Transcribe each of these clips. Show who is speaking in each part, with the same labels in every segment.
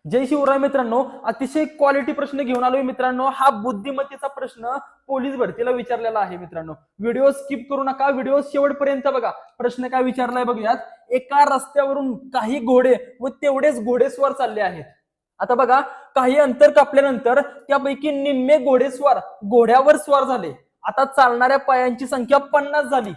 Speaker 1: जय शिवराय मित्रांनो, अतिशय क्वालिटी प्रश्न घेऊन आलोय मित्रांनो. हा बुद्धिमत्तेचा प्रश्न पोलीस भरतीला विचारलेला आहे मित्रांनो. व्हिडिओ स्किप करू नका, व्हिडिओ शेवटपर्यंत बघा. प्रश्न काय विचारलाय बघूयात. एका रस्त्यावरून काही घोडे व तेवढेच घोडेस्वार चालले आहेत. आता बघा, काही अंतर कापल्यानंतर त्यापैकी निम्मे घोडेस्वार घोड्यावर स्वार झाले. आता चालणाऱ्या पायांची संख्या 50 झाली,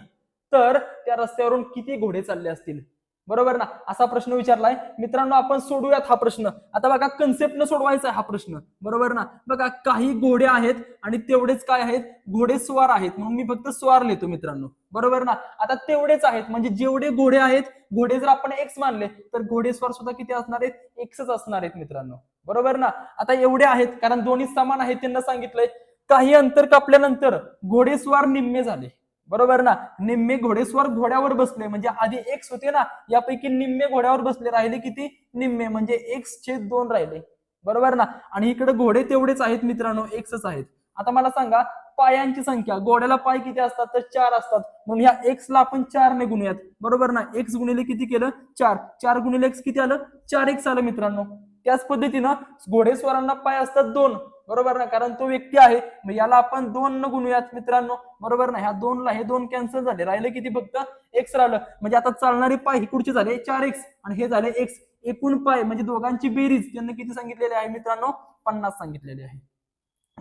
Speaker 1: तर त्या रस्त्यावरून किती घोडे चालले असतील? बरोबर ना. असा प्रश्न विचारलाय मित्रांनो. आपण सोडूयात हा प्रश्न. आता बघा, कन्सेप्ट न सोडवायचा आहे हा प्रश्न. बरोबर ना. बघा, काही घोडे आहेत आणि तेवढेच काय आहेत, घोडेस्वार आहेत. म्हणून मी फक्त स्वार लिहितो मित्रांनो. बरोबर ना. आता तेवढेच आहेत म्हणजे जेवढे घोडे आहेत, घोडे जर आपण एक्स मानले तर घोडेस्वार सुद्धा किती असणार आहेत? एक्सच असणार आहेत मित्रांनो. बरोबर ना. आता एवढे आहेत कारण दोन्ही समान आहेत त्यांना सांगितलंय. काही अंतर कापल्यानंतर घोडेस्वार निम्मे झाले. बरोबर ना. निम्मे घोडेस्वार घोड्यावर बसले म्हणजे आधी एक्स होते ना, यापैकी निम्मे घोड्यावर बसले. राहिले किती? निम्मे, म्हणजे x/2 राहिले. बरोबर ना. आणि इकडे घोडे तेवढेच आहेत मित्रांनो, एक्सच आहेत. आता मला सांगा, पायांची संख्या. घोड्याला पाय किती असतात? तर 4 असतात. म्हणून या एक्सला आपण 4 ने गुणूयात. बरोबर ना. एक्स गुणिले किती केलं? 4. 4 गुणिले एक्स किती आलं? 4x आलं मित्रांनो. त्याच पद्धतीनं घोडेस्वारांना पाय असतात 2. बरोबर ना. कारण तो व्यक्ती आहे, मग याला आपण 2 न गुणूयात मित्रांनो. बरोबर ना. ह्या 2 ला हे 2 कॅन्सल झाले, राहिले किती? फक्त एक्स राहिलं. म्हणजे आता चालणारे पाय हे कुठचे झाले? 4x आणि हे झाले एक्स. एकूण पाय म्हणजे दोघांची बेरीज त्यांना किती सांगितलेले आहे मित्रांनो? 50 सांगितलेले आहे.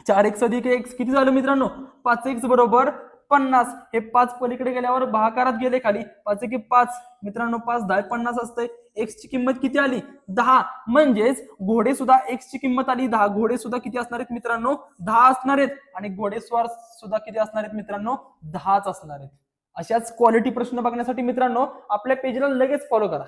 Speaker 1: 4x अधिक x किती झालं मित्रांनो? 5x बरोबर 50. हे 5 पलीकडे गेल्यावर भागाकारात गेले खाली. 5 एके 5 मित्रांनो, 5 10 50 असते. x ची किंमत किती आली? 10. म्हणजेच घोडे सुद्धा x ची किंमत आली 10. घोडे सुद्धा किती असणार आहेत मित्रांनो? 10 असणार आहेत. आणि घोडेस्वार सुद्धा किती असणार आहेत मित्रांनो? 10च असणार आहेत. अशाच क्वालिटी प्रश्न बघण्यासाठी मित्रांनो आपल्या पेजला लगेच फॉलो करा.